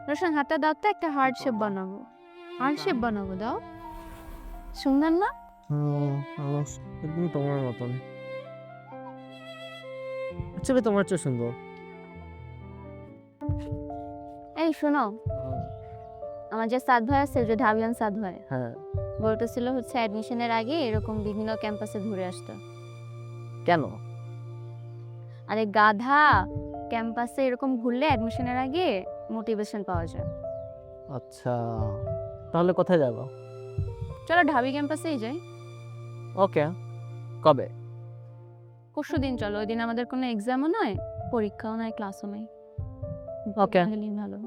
রোশন হাতটা দাও তো, একটা হার্ট শেপ বানাবো। হার্ট শেপ বানাবো, দাও। সুন্দর না? আমার একদম তোমার মতন। আচ্ছা তোমার চেয়ে সুন্দর। এই শোনো, আমার যে সাদ ভাই আছে, যে ঢাবিয়ান সাদ ভাই, হ্যাঁ, বলতেছিল হচ্ছে অ্যাডমিশনের আগে এরকম বিভিন্ন ক্যাম্পাসে ঘুরে আসতো। কেন? আরে গাধা, ক্যাম্পাসে এরকম ঘুরলে অ্যাডমিশনের আগে মোটিভেশন পাওয়া যায়। আচ্ছা, তাহলে কোথায় যাবো? চলো ঢাবি ক্যাম্পাসেই যাই। ওকে, কবে? পরশুদিন চলো, ওই দিন আমাদের কোনো এক্সামও নয়, পরীক্ষাও নয়, ক্লাসও নাই। ওকে। তাহলেই ভালো।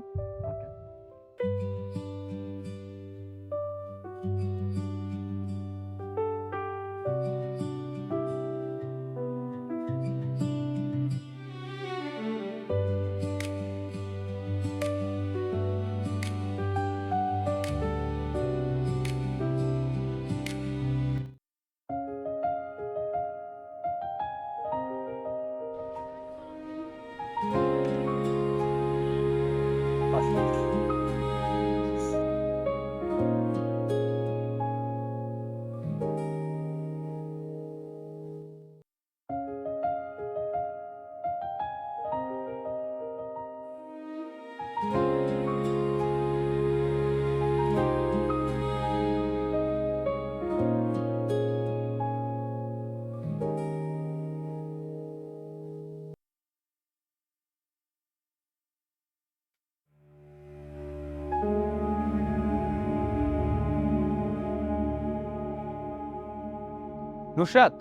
নুসরাত,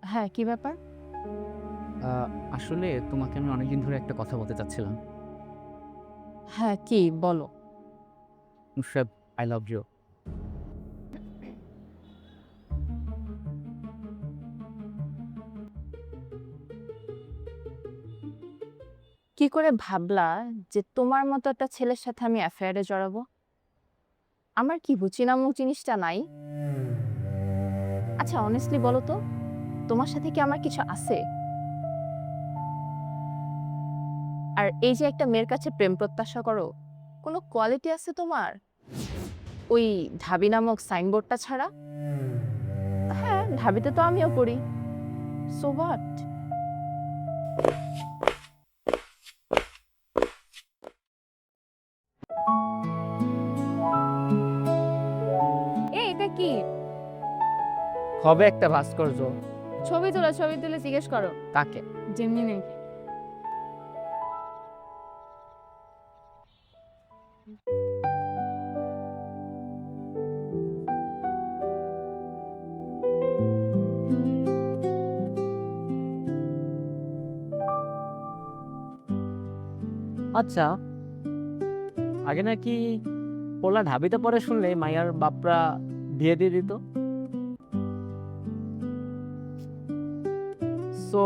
হ্যাঁ, কি ব্যাপার? আসলে তোমাকে আমি অনেকদিন ধরে একটা কথা বলতে চাচ্ছিলাম। হ্যাঁ, কি বলো। Nusrat, I love you. কি করে ভাবলা যে তোমার মতো একটা ছেলের সাথে আমি অ্যাফেয়ারে জড়াবো? আমার কি বুচি নামক জিনিসটা নাই? আচ্ছা অনেস্টলি বলো তো, তোমার সাথে কি আমার কিছু আছে? আর এই যে একটা মেয়ের কাছে প্রেম প্রত্যাশা করো, কোনো কোয়ালিটি আছে তোমার ওই ঢাবি নামক সাইনবোর্ডটা ছাড়া? হ্যাঁ, ঢাবিতে তো আমিও পড়ি, সো হোয়াট? এটা কি? হবে একটা ভাস্কর্য। ছবি তুলে জিজ্ঞেস করো কাকে? যেমনি নেই। আচ্ছা, আগে নাকি পোলা ঢাবিতে পড়ে শুনলে মাইয়ার বাপরা বিয়ে দিয়ে দিত। সো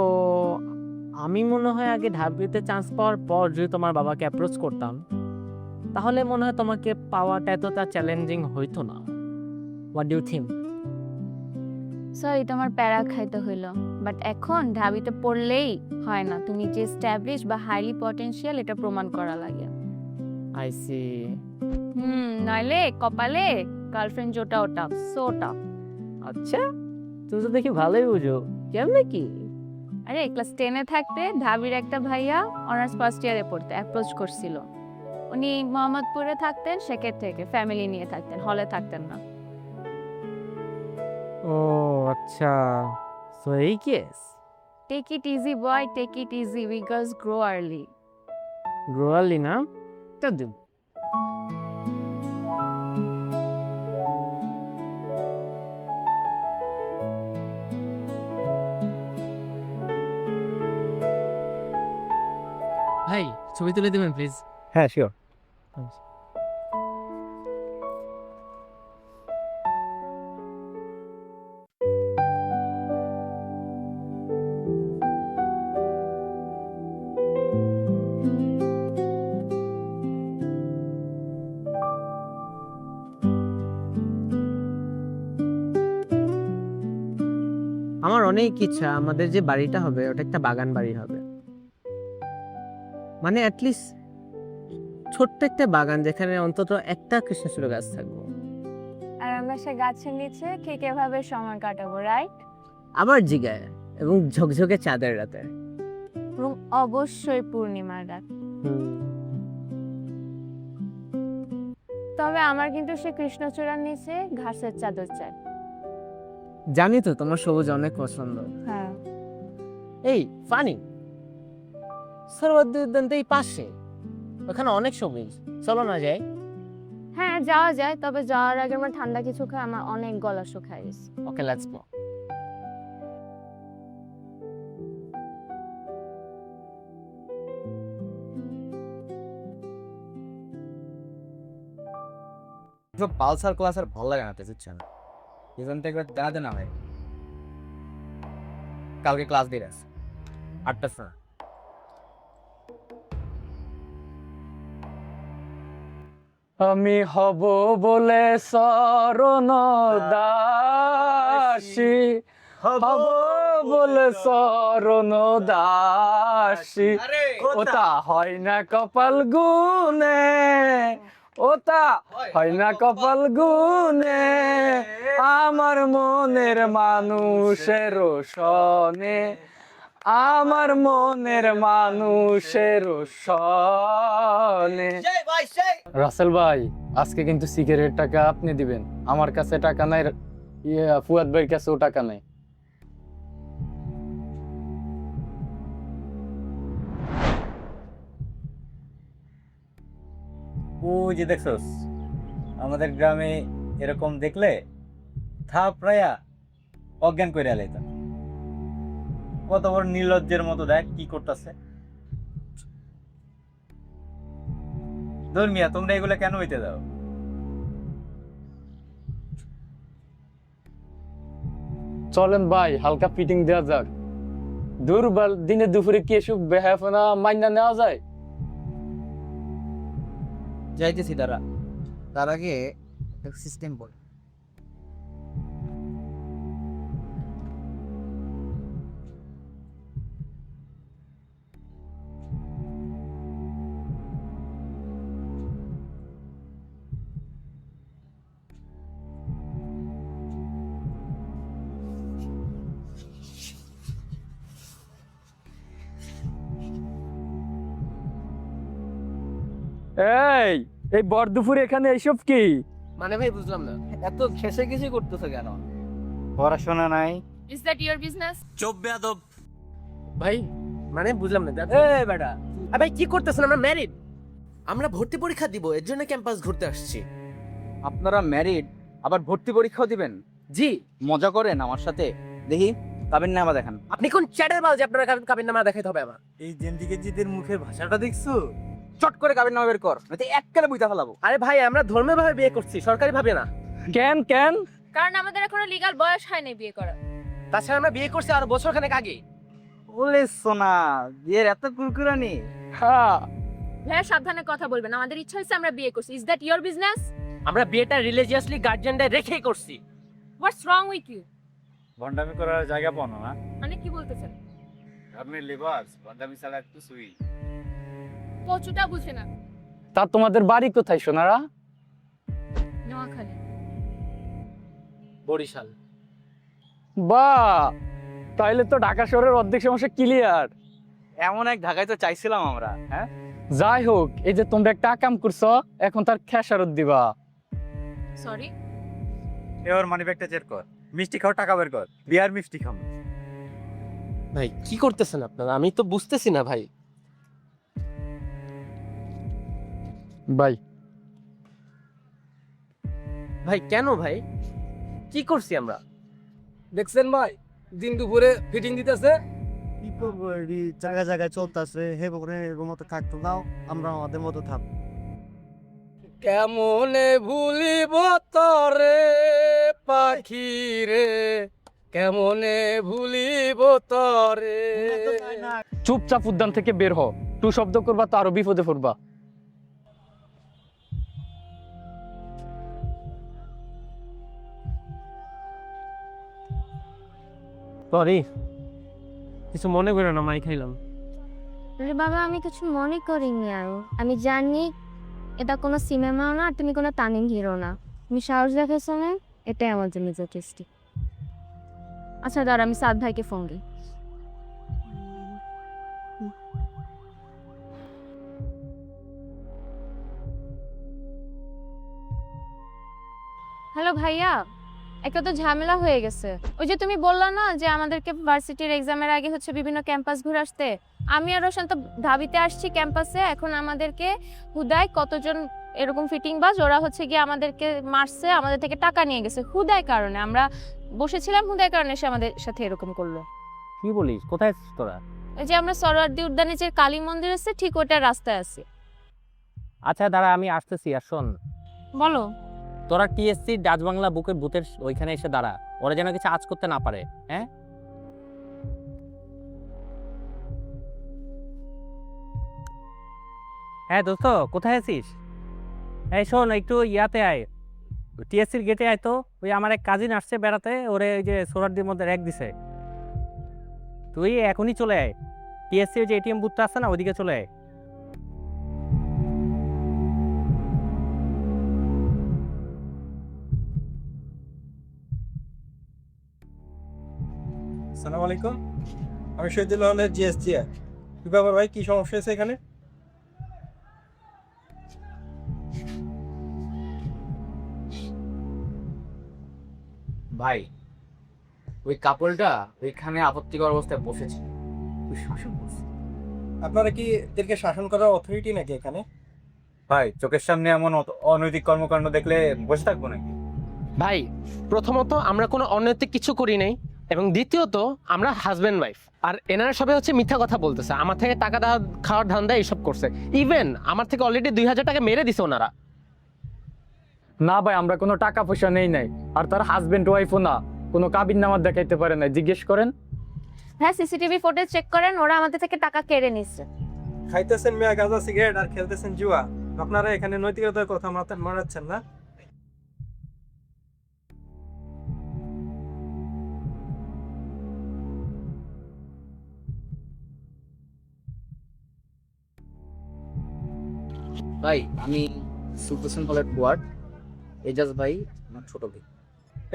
আমি মনে হয় আগে ঢাবিতে চান্স পাওয়ার পর যদি তোমার বাবাকে অ্যাপ্রোচ করতাম, তাহলে মনে হয় তোমাকে পাওয়াটা এতটা চ্যালেঞ্জিং হইতো না। What do you think? Sorry, তোমার প্যারা খাইতে হইলো, বাট এখন ঢাবিতে পড়লেই হয় না, তুমি যে স্ট্যাবলিশ বা হাইলি পটেনশিয়াল এটা প্রমাণ করা লাগে। I see. নইলে কপালে গার্লফ্রেন্ড জোটা ওটা সোটা। আচ্ছা, তুমি তো দেখি ভালোই বুঝো। কেমনে কি? আরে ক্লাস 10-এ থাকতে ঢাবির একটা ভাইয়া অনার্স ফার্স্ট ইয়ারে পড়তে অ্যাপ্রোচ করছিল। উনি মোহাম্মদপুরে থাকতেন, সেকের থেকে ফ্যামিলি নিয়ে থাকতেন, হলে থাকতেন না। ও আচ্ছা, সো এই case. Take it easy boy, take it easy, we girls grow early. গ্রোয়ালি না? তো দিন। ভাই, ছবি তুলে দেবেন প্লিজ? হ্যাঁ, শিওর। আমার অনেক ইচ্ছা আমাদের যে বাড়িটা হবে ওটা একটা বাগান বাড়ি হবে। মানে অ্যাটলিস্ট ছোট্ট একটা বাগান যেখানে অন্তত একটা কৃষ্ণচূড়া গাছ থাকবো। আর আমরা সে গাছের নিচে ঠিক এভাবে সময় কাটাবো, রাইট? আবার জিগায় এবং ঝকঝকে চাঁদের রাতে। এবং অবশ্যই পূর্ণিমার রাত। তবে আমার কিন্তু সে কৃষ্ণচূড়ার নিচে ঘাসের চাদর চাই। জানি তো তোমার সবুজ অনেক পছন্দ। হ্যাঁ, এই ফানি সরোবর উদ্যান তো এই পাশে, ওখানে অনেক সবুজ, চলো না যাই? হ্যাঁ যাওয়া যায়, তবে যাওয়ার আগে আমার ঠান্ডা কিছু খাই, আমার অনেক গলা শুকায় গেছে। ওকে, লেটস গো। পালসার ক্লাস আর ভালো লাগে না, বুঝছেন? এখান থেকে দাঁড়াতে না হয়। কালকে ক্লাস দিয়ে আছে 8টার সময়। আমি হব বলে শরণ দাসী, হব বলে শরণ দাসী, ওটা হয় না কপাল গুনে, ওটা হয় না কপাল গুনে, আমার মনের মানুষের সনে, আমার মনের মানুষের সনে। রাসেল ভাই, আজকে কিন্তু সিগারেট টাকা আপনি দিবেন, আমার কাছে টাকা নাই, ফুয়াদ ভাইয়ের কাছেও টাকা নাই। ও যে দেখছস, আমাদের গ্রামে এরকম দেখলে থাপড়াইয়া অজ্ঞান করে আলাইতাম। কত বড় নির্লজ্জের মতো, দেখ কি করতেছে। ধর্মিয়া, তোমরা এগুলা কেন হইতে দাও? চলেন ভাই, হালকা ফিটিং দেওয়া যাক। দুর্বল দিনে দুপুরে কি এসব বেহাফনা মাইনা নেওয়া যায়? যাইতেছি তারা, তার আগে সিস্টেম বল। এই এই বর দুপুরে এখানে এইসব কি? মানে ভাই বুঝলাম না। এত খেসে খেসে করতেছে কেন? পড়াশোনা নাই। Is that your business? চোপ বেয়াদব। ভাই মানে বুঝলাম না। এই বেটা, আরে ভাই কি করতেছেন? আমরা ম্যারিড, আমরা ভর্তি পরীক্ষা দিব, এর জন্য ক্যাম্পাস ঘুরতে আসছি। আপনারা ম্যারিড, আবার ভর্তি পরীক্ষাও দিবেন? জি। মজা করেন আমার সাথে? দেখি কাবিন নামা দেখান। আপনি কোন চ্যাটের বাল যে আপনার কাবিন নামা দেখাইতে হবে আমার? এই জেন্দিকে জিদের মুখের ভাষাটা দেখছো? চট করে কাবিন নামা বের কর, নয়তো এককালে বুঝতে ফেলাবো। আরে ভাই, আমরা ধর্মীয় ভাবে বিয়ে করছি, সরকারি ভাবে না। কেন কেন? কারণ আমাদের এখনো লিগ্যাল বয়স হয়নি বিয়ে করার। তাছাড়া আমরা বিয়ে করছি আর বছরখানেক আগে। বলে সোনা, বিয়ের এত কুরকুরানি। হ্যাঁ, ভাইয়া সাবধানে কথা বলবেন, আমাদের ইচ্ছা হয়েছে আমরা বিয়ে করছি। Is that your business? আমরা বিয়েটা রিলিজিয়াসলি গার্জিয়ানদের রেখেই করছি। হোয়াটস রং উইথ ইউ? ভন্ডামি করার জায়গা পাও না? মানে কি বলতেছেন? আপনি লিবাস ভন্ডামি ছাড়া একটু সুই। কচুটা বুঝে না। তা তোমাদের বাড়ি কোথায় সোনারা? নোয়াখালী। বরিশাল। বাহ, তাইলে তো ঢাকা শহরের অর্ধেক সমস্যা ক্লিয়ার। এমন এক ঢাকায় তো চাইছিলাম আমরা। হ্যাঁ, যাই হোক, এই যে তোমরা একটা কাম করছো, এখন তার খেসারত দিবা। সরি। এবার মানি ব্যাগটা চেক কর, মিষ্টি খাও, টাকা বের কর, বিয়ার মিষ্টি খাও। ভাই কি করতেছেন আপনারা? আমি তো বুঝতেছি না ভাই। ভাই ভাই কেন ভাই? কি করছি আমরা? দেখছেন ভাই, দিন দুপুরে ফিটিং দিতেছে। কি করবো, এই জায়গায় জায়গায় চলতেছে, হে বলে এর মতো থাকতো দাও, আমরা আমাদের মতো থাক। কেমনে ভুলিব তরে পাখি রে, কেমনে ভুলিব তরে। চুপচাপ উদ্যান থেকে বের হও, টু শব্দ করবা তো আরো বিপদে পড়বা। সরি, কিছু মনে করে না, মাই খাইলাম। রে বাবা, আমি কিছু মনে করিনি আর আমি জানি এটা কোনো সিনেমাও না, আর তুমি কোনো তানিম হিরো না। তুমি সাহস দেখাইছো না, এটাই আমার জন্য যথেষ্ট। আচ্ছা দাঁড়া, আমি সাদ ভাইকে ফোন দিই। হ্যালো ভাইয়া, একটা তো ঝামেলা হয়ে গেছে। ওই যে তুমি বললা না যে আমাদেরকে ভার্সিটির এক্সামের আগে হচ্ছে বিভিন্ন ক্যাম্পাস ঘুরে আসতে, আমি আর রোশন তো ঢাবিতে আসছি ক্যাম্পাসে। এখন আমাদেরকে হুদায় কতজন এরকম ফিটিং বাজ, ওরা হচ্ছে গিয়ে আমাদেরকে মারছে, আমাদের থেকে টাকা নিয়ে গেছে হুদায় কারণে। আমরা বসেছিলাম হুদায় কারণে এসে আমাদের সাথে এরকম করলো। কি বলিস, কোথায় আছিস তোরা? ওই যে আমরা সরোয়ার্দী উদ্যানে যে কালী মন্দির আছে ঠিক ওটার রাস্তায় আছি। আচ্ছা দাঁড়া, আমি আসতেছি। আর শোন, বলো। তোরা টিএসসি ডাচ বাংলা বুকের বুথের ওইখানে এসে দাঁড়া, ওরা যেন কিছু আজ করতে না পারে। হ্যাঁ, হ্যাঁ দোস্ত, কোথায় আছিস? এই শোন, একটু ইয়াতে আয়, টিএসসির গেটে আয় তো। ওই আমার এক কাজিন আসছে বেড়াতে, ওরে ওই যে সোহরার্দির মধ্যে র্যাক দিছে। তুই এখনই চলে আয়, টিএসসির যে এটিএম বুথটা আছে না, ওইদিকে চলে আয়। আসসালামু আলাইকুম, আমি শহীদুল্লাহের জিএসটি। কি ব্যাপার ভাই, কি সমস্যা হয়েছে এখানে? ভাই, ওই কাপড়টা ওইখানে আপত্তিকর অবস্থায় বসেছে, ওই শাসন করছে। আপনারা কি এদেরকে শাসন করার অথরিটি নাকি এখানে? ভাই, চোখের সামনে এমন অনৈতিক কর্মকাণ্ড দেখলে বসে থাকবো নাকি? ভাই, প্রথমত আমরা কোনো অনৈতিক কিছু করি নাই, এবং দ্বিতীয়ত আমরা হাজব্যান্ড ওয়াইফ। আর এনারা সবাই হচ্ছে মিথ্যা কথা বলতেছে, আমার থেকে টাকা দেওয়া খাওয়ার ধান্দা এইসব করছে। ইভেন আমার থেকে অলরেডি 2000 টাকা মেরে দিছে ওনারা। না ভাই, আমরা কোনো টাকা পয়সা নেই নাই, আর তার হাজবেন্ড ওয়াইফও না, কোনো কাবিন নামার দেখাইতে পারে না। জিজ্ঞেস করেন। হ্যাঁ, সিসিটিভি ফুটেজ চেক করেন, ওরা আমাদের থেকে টাকা কেড়ে নিচ্ছে। খাইতেছেন মিয়া গাঁজা সিগারেট আর খেলতেছেন জুয়া, আপনারা এখানে নৈতিকতার কথা মাথায় মারাচ্ছেন না? ভাই, আমি সুলতান কলেজ ওয়ার্ড, এজাজ ভাই আমার ছোট ভাই।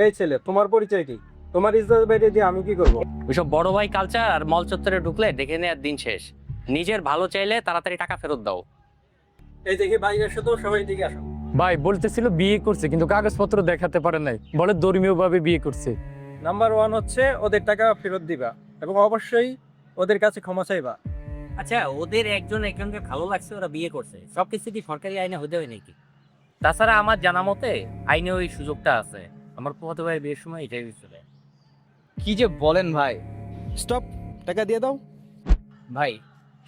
এই ছেলে, তোমার পরিচয় কি? তোমার ইজ্জত বাইরে দিয়ে আমি কি করব? ওইসব বড় ভাই কালচার আর মল চত্বরে ঢুকলে দেখে নেওয়ার দিন শেষ। নিজের ভালো চাইলে তাড়াতাড়ি টাকা ফেরত দাও। এই দেখি বাইরের সাথে সবাই দিকে আসো। ভাই বলতেছিল বিয়ে করছে, কিন্তু কাগজপত্র দেখাতে পারে নাই, বলে ধর্মীয় ভাবে বিয়ে করছে। নাম্বার 1 হচ্ছে ওদের টাকা ফেরত দিবা, এবং অবশ্যই ওদের কাছে ক্ষমা চাইবা। আচ্ছা, ওদের একজন একজনকে ভালো লাগছে, ওরা বিয়ে করছে, সবকিছু কি সরকারি আইনে হতে হয় নাকি? তাছাড়া আমার জানা মতে আইনে ওই সুযোগটা আছে। আমার পোহাতে ভাই বিয়ের সময় এটাই হয়েছিল। কি যে বলেন ভাই! স্টপ, টাকা দিয়ে দাও। ভাই,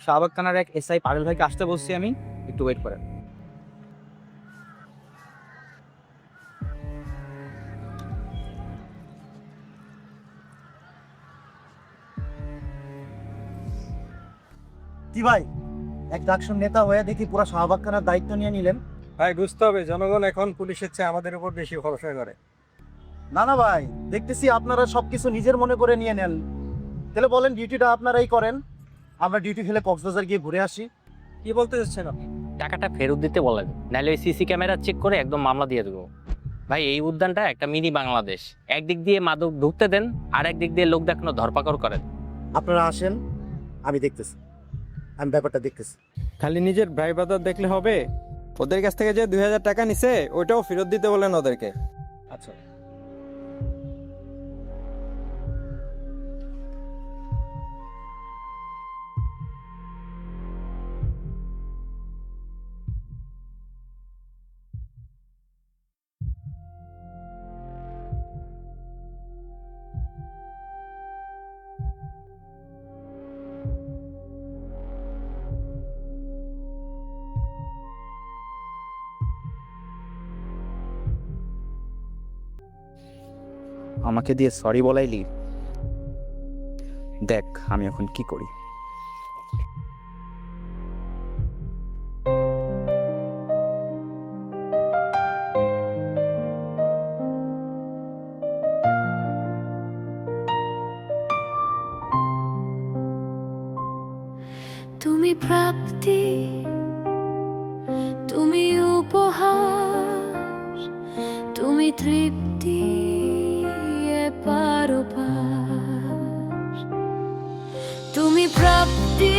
শাহবাগ থানার এক এসআই পারুল ভাইকে আসতে বলছি আমি, একটু ওয়েট করেন। কি ভাই, এক ডাকসুন নেতা হয়ে দেখি পুরো শাহবাগ খানার দায়িত্ব নিয়ে নিলেন। ভাই, বুঝতে হবে জনগণ এখন পুলিশের চেয়ে আমাদের উপর বেশি ভরসা করে। না না ভাই, দেখতেছি আপনারা সবকিছু নিজের মনে করে নিয়ে নেন। তাহলে বলেন ডিউটিটা আপনারাই করেন, আমরা ডিউটি ফেলে কক্সবাজার গিয়ে ঘুরে আসি। কি বলতে চাচ্ছেন আপনি? টাকাটা ফেরত দিতে বলেন, নাহলে ওই সিসি ক্যামেরা চেক করে একদম মামলা দিয়ে দেবো। ভাই, এই উদ্যানটা একটা মিনি বাংলাদেশ। একদিক দিয়ে মাদক ঢুকতে দেন, আর একদিক দিয়ে লোক দেখানো ধরপাকড় করেন। আপনারা আসেন, আমি দেখতেছি, আমি ব্যাপারটা দেখতেছি। খালি নিজের ভাই বাদার দেখলে হবে? ওদের কাছ থেকে যে 2000 টাকা নিছে ওইটাও ফেরত দিতে বলেন ওদেরকে। আচ্ছা, আমাকে দিয়ে সরি বলাইলি, দেখ আমি এখন কি করি। তুমি তুমি প্রাপ্তি, তুমি উপহার, তুমি তৃপ্তি এপার ওপার। তুমি প্রাপ্তি,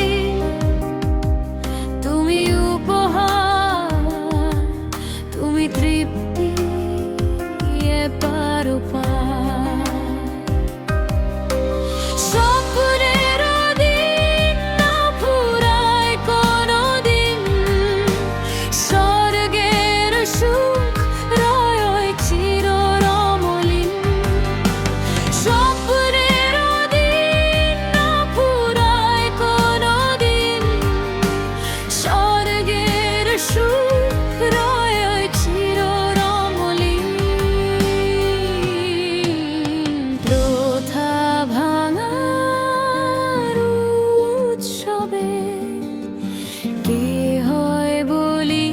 তুমি উপহার, তুমি তৃপ্তি এপার ওপার। স্বপ্নের দিন না ফুরায় কোনোদিন, স্বর্গের সুখ রয় চিররমলিন। স্বপ্নের দিন না ফুরায় কোনোদিন, স্বর্গের সুখ রয় চিররমলিন। প্রথা ভাঙার উৎসবে কে হয় বলি,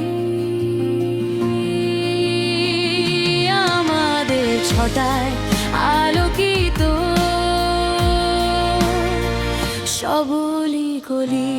আমাদের ছটায় আলোকিত সবলি গলি।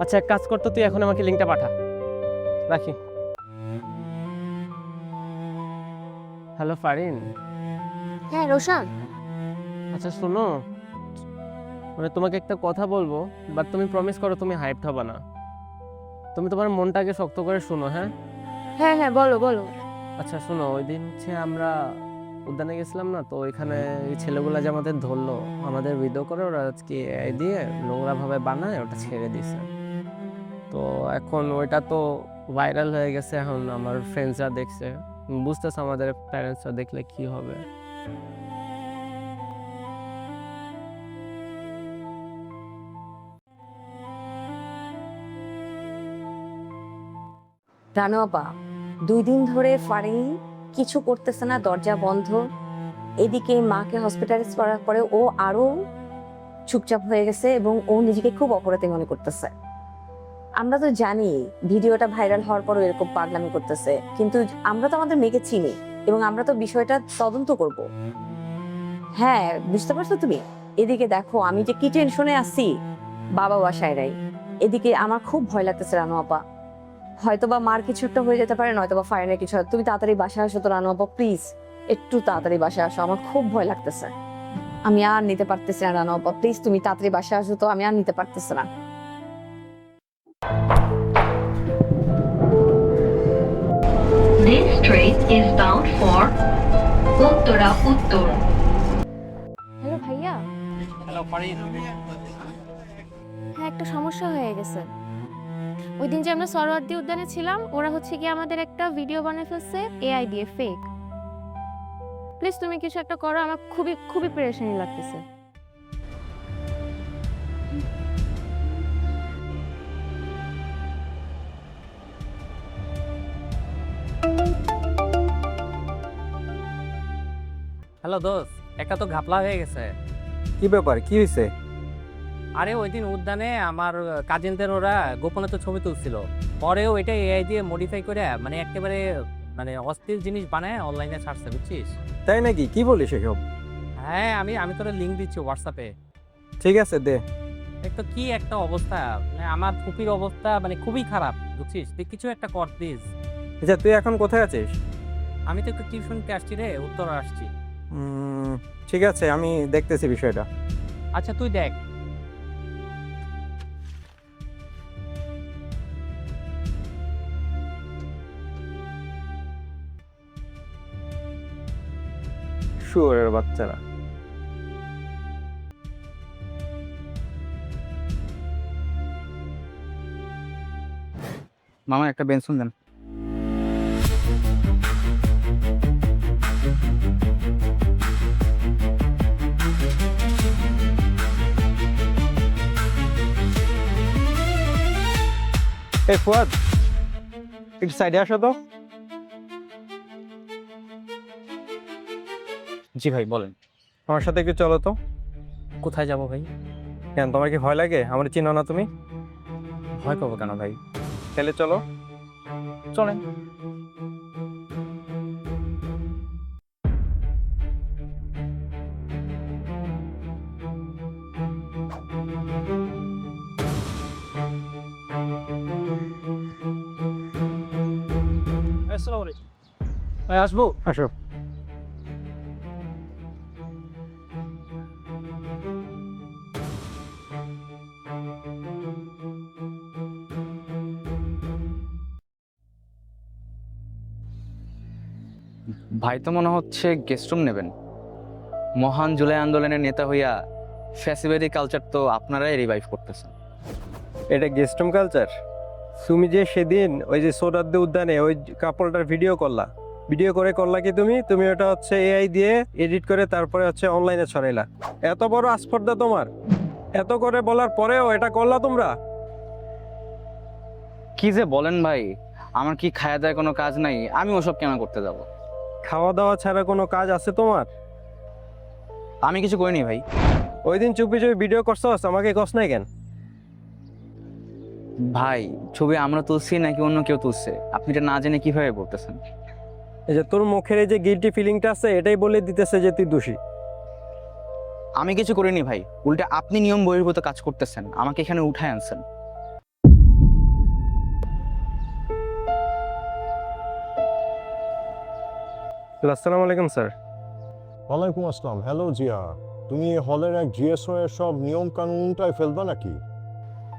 আচ্ছা এক কাজ করতো, তুই এখন আমাকে লিঙ্কটা পাঠা। রাখি। হ্যালো ফারিন। হ্যাঁ রোশান, আচ্ছা শোনো, মানে তোমাকে একটা কথা বলবো, বাট তুমি প্রমিস করো তুমি হাইপড হবে না। তুমি তোমার মনটাকে শক্ত করে শোনো, হ্যাঁ? হ্যাঁ হ্যাঁ বলো বলো। আচ্ছা শোনো, ওই দিন আমরা উদ্যানে গেছিলাম না, তো ওইখানে এই ছেলেগুলা যে আমাদের ধরলো, আমাদের ভিডিও করে ওরা আজকে এআই দিয়ে নোংরাভাবে বানায় ওটা ছেড়ে দিছে। তো এখন ওইটা তো ভাইরাল হয়ে গেছে, এখন আমার ফ্রেন্ডসরা দেখছে, বুঝতেছে আমাদের প্যারেন্টসরা দেখলে কি হবে। রানু আপা, 2 দিন ধরে ফারিন কিছু করতেছে না, দরজা বন্ধ। এদিকে মাকে হসপিটালাইজ করার পরে ও আরো চুপচাপ হয়ে গেছে এবং ও নিজেকে খুব অপরাধী মনে করতেছে। আমরা তো জানি ভিডিওটা ভাইরাল হওয়ার পরও এরকম পাগলামি করতেছে, কিন্তু আমরা তো আমাদের মেয়েকে চিনি এবং আমরা তো বিষয়টা তদন্ত করব। হ্যাঁ বুঝতে পারছো তুমি? এদিকে দেখো আমি যে কি টেনশনে আছি, বাবা বাসায় নাই। এদিকে আমার খুব ভয় লাগতেছে রানু আপা, হয়তোবা মার কিছু একটা হয়ে যেতে পারে, নয়তোবা ফাইনের কিছু। তুমি তাড়াতাড়ি বাসায় আসো তো রানু আপা, প্লিজ একটু তাড়াতাড়ি বাসায় আসো, আমার খুব ভয় লাগতেছে। আমি আর নিতে পারতেছি না রানু আপা, প্লিজ তুমি তাড়াতাড়ি বাসায় আসো তো, আমি আর নিতে পারতেছি না। This train is bound for Uttara Uttor. Hello ভাইয়া। হ্যালো ফারিন। হ্যাঁ একটা সমস্যা হয়ে গেছে। ওই দিন যে আমরা সরোয়ার্দী উদ্যানে ছিলাম, ওরা হচ্ছে কি আমাদের একটা ভিডিও বানিয়ে ফেলছে এআই দিয়ে, ফেক। প্লিজ তুমি কিছু একটা করো, আমার খুবই খুবই পেরেশানি লাগতেছে। হ্যালো দোস্ত, একটা তো ঘাপলা হয়ে গেছে। কি ব্যাপার, কি হয়েছে? আরে ওই দিন উদ্যানে আমার কাজিনদের ওরা গোপনে তো ছবি তুলছিল, পরেও এটা এআই দিয়ে মডিফাই করে মানে একেবারে মানে অস্থির জিনিস বানায় অনলাইনে ছাড়ছে, বুঝছিস? তাই নাকি? কি বলিস এসব? হ্যাঁ আমি তোরা লিঙ্ক দিচ্ছি হোয়াটসঅ্যাপে। ঠিক আছে দে। তো কি একটা অবস্থা, মানে আমার ফুপির অবস্থা মানে খুবই খারাপ, বুঝছিস? তুই কিছু একটা কর প্লিজ। আচ্ছা তুই এখন কোথায় আছিস? আমি তো একটু টিউশনকে আসছি রে, উত্তরা আসছি। ঠিক আছে, আমি দেখতেছি বিষয়টা। আচ্ছা তুই দেখ। শুয়োরের বাচ্চারা। মামা একটা বেনসন দেন। এই ফুয়াদ, একটু সাইডে আসো তো। জি ভাই বলেন। আমার সাথে একটু চলো তো। কোথায় যাব ভাই? কেন, তোমার কি ভয় লাগে? আমার চিনো না তুমি? ভয় পাবো কেন ভাই? তাহলে চলো। চলেন। ভাই আসবো? আসো। ভাই তো মনে হচ্ছে গেস্ট রুম নেবেন। মহান জুলাই আন্দোলনের নেতা হইয়া ফ্যাসিবাদী কালচার তো আপনারাই রিভাইভ করতেছেন। এটা গেস্ট রুম কালচার? তুমি যে সেদিন ওই যে সোহরাওয়ার্দী উদ্যানে ওই কাপড়টার ভিডিও করলা কি তুমি ওটা হচ্ছে এআই দিয়ে এডিট করে তারপরে হচ্ছে অনলাইনে ছড়াইলা। এত বড় আস্পর্ধা তোমার! এত করে বলার পরেও এটা করলা তোমরা? কি যে বলেন ভাই, আমার কি খায়া দায় কোনো কাজ নাই? আমি ওসব কেন করতে যাব? খাওয়া দাওয়া ছাড়া কোনো কাজ আছে তোমার? আমি কিছু করিনি ভাই। ওই দিন চুপি চুপি ভিডিও করছস, আমাকে কস নাই কেন? ভাই ছবি আমরা তুলছি নাকি অন্য কেউ তুলছে, আপনি এটা না জেনে কিভাবে বলতেছেন? এই যে তোর মুখের এই যে গিল্টি ফিলিংটা আছে, এটাই বলে দিতেছে যে তুই দোষী। আমি কিছু করিনি ভাই, উল্টে আপনি নিয়ম বহির্ভূত কাজ করতেছেন, আমাকে এখানে উঠায় আনছেন। আসসালামু আলাইকুম স্যার। ওয়ালাইকুম আসসালাম। হ্যালো জিয়া, তুমি হলের এক জিএসও এর সব নিয়ম কানুন উল্টায় ফেলবা নাকি?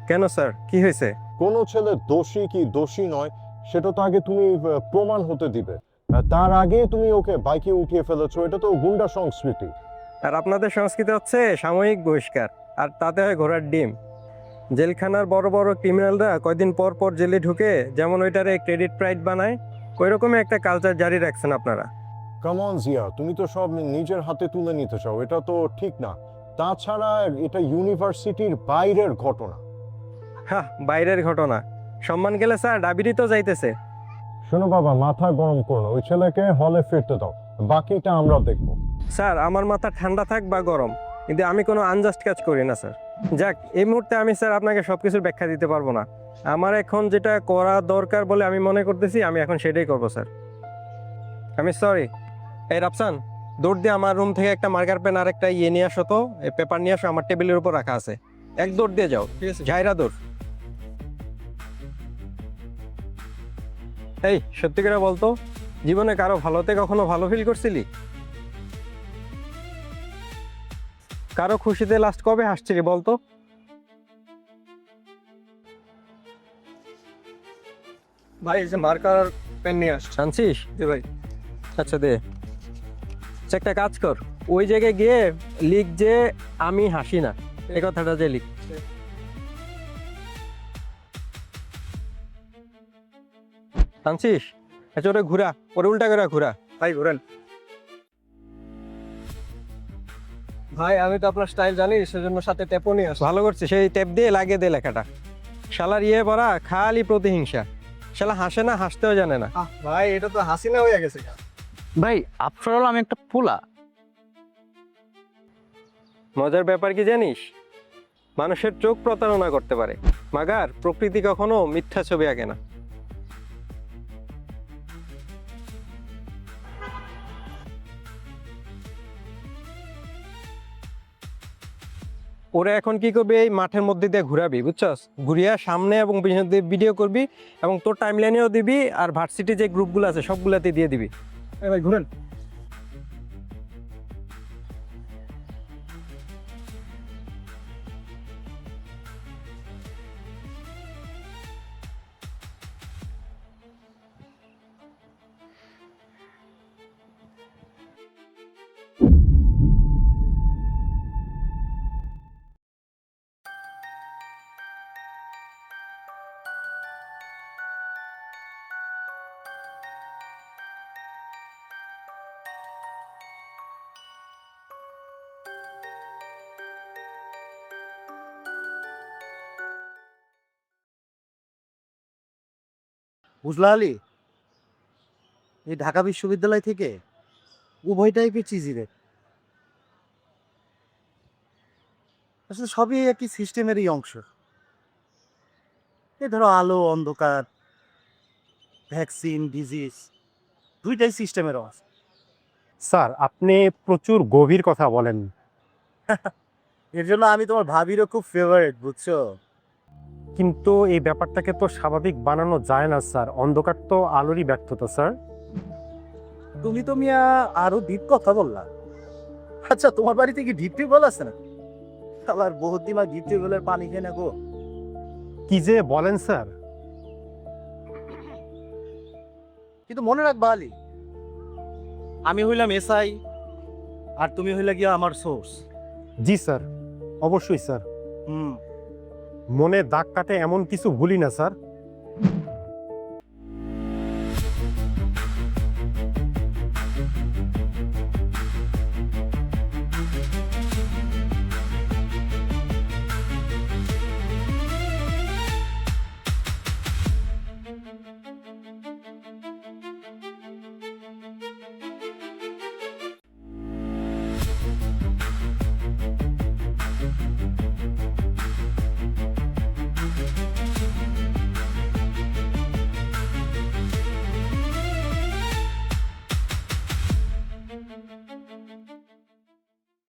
কেন স্যার, কি হয়েছে? কোনো ছেলে দোষী কি দোষী নয় সেটা তো আগে তুমি প্রমাণ হতে দিবে। তার আগে তুমি ওকে বাইকে উঠিয়ে ফেলেছো, এটা তো গুন্ডা সংস্কৃতি। আর আপনাদের সংস্কৃতি হচ্ছে সাময়িক বহিষ্কার, আর তাতে হয় ঘোড়ার ডিম। জেলখানার বড় বড় ক্রিমিনালরা কয়দিন পর পর জেলে ঢুকে যেমন ওইটারে ক্রেডিট প্রাইড বানায়, ওই রকমই একটা কালচার জারি রাখছেন আপনারা। কামন জিয়া, তুমি তো সব নিজের হাতে তুলে নিতে চাও, এটা তো ঠিক না। তাছাড়া এটা ইউনিভার্সিটির বাইরের ঘটনা। হ্যাঁ, বাইরের ঘটনা। সম্মান গেলে স্যার ডাবিরই তো যাইতেছে। শোনো বাবা, মাথা গরম করো না, ওই ছেলেকে হলে ফিরতে দাও, বাকিটা আমরা দেখবো। স্যার, আমার মাথা ঠান্ডা থাক বা গরম, কিন্তু আমি কোনো আনজাস্ট কাজ করি না স্যার। যাক, এই মুহূর্তে আমি স্যার আপনাকে সব কিছুর ব্যাখ্যা দিতে পারবো না। আমার এখন যেটা করা দরকার বলে আমি মনে করতেছি, আমি এখন সেটাই করবো স্যার। আমি সরি। এই রাফসান, দৌড় দিয়ে আমার রুম থেকে একটা মার্কার পেন আর একটা নিয়ে আসো তো, এই পেপার নিয়ে আসো, আমার টেবিলের উপর রাখা আছে। এক দৌড় দিয়ে যাও। ঠিক আছে, ঝাইরা দৌড়। এই সত্যি করে বলতো, জীবনে কারো ভালোতে কখনো ভালো ফিল করছিলি? কারো খুশিতে লাস্ট কবে হাসছিলি বলতো? ভাই এই যে মার্কার পেন নিয়ে আসছে। আনছিস? জি ভাই। আচ্ছা দে। আচ্ছা, একটা কাজ কর, ওই জায়গায় গিয়ে লিখ যে আমি হাসি না, এই কথাটা যে লিখ। আনছিস? আচ্ছা, ওটা ঘুরা, ওরে উল্টা করে ঘুরা। ভাই ঘুরেন। ভাই আমি তো আপনার স্টাইল জানি, সেজন্য সাথে ট্যাপও নিয়ে আসছি। ভালো করছিস, সেই ট্যাপ দিয়ে লাগিয়ে দে লেখাটা। শালার পড়া খালি প্রতিহিংসা, শালা হাসে না, হাসতেও জানে না। ভাই এটা তো হাসিনা হয়ে গেছে। ভাই আফটার অল আমি একটা পোলা। মজার ব্যাপার কি জানিস, মানুষের চোখ প্রতারণা করতে পারে, মাগার প্রকৃতি কখনো মিথ্যা ছবি আঁকে না। ওরা এখন কি করবি, এই মাঠের মধ্যে দিয়ে ঘুরাবি, বুঝছস? ঘুরিয়া সামনে এবং পিছনে দিয়ে ভিডিও করবি এবং তোর টাইম লাইনেও দিবি, আর ভার্সিটি যে গ্রুপগুলো আছে সবগুলাতে দিয়ে দিবি। ভাই ঘুরেন। বুঝলা আলী, এই ঢাকা বিশ্ববিদ্যালয় থেকে উভয় টাইপের চিজি রে। আসলে সবই একই সিস্টেমেরই অংশ। এই ধরো আলো অন্ধকার, ভ্যাকসিন ডিজিজ, দুইটাই সিস্টেমের আছে। স্যার আপনি প্রচুর গভীর কথা বলেন। এর জন্য আমি তোমার ভাবিরও খুব ফেভারিট, বুঝছো? কিন্তু এই ব্যাপারটাকে তো স্বাভাবিক বানানো যায় না স্যার, অন্ধকার তো আলোরই ব্যর্থতা স্যার। তুমি তো মিয়া আরো ডিপ কথা বললা। আচ্ছা, তোমার বাড়িতে কি ডিপ টিউবওয়েল আছে না? আবার বহুত দিন ডিপ টিউবওয়েলের পানি খেয়ে না গো। কি যে বলেন স্যার। কিন্তু মনে রাখবা আলী, আমি হইলাম এসআই আর তুমি হইলা গিয়া আমার সোর্স। জি স্যার, অবশ্যই স্যার। মনে দাগ কাটে এমন কিছু ভুলি না স্যার।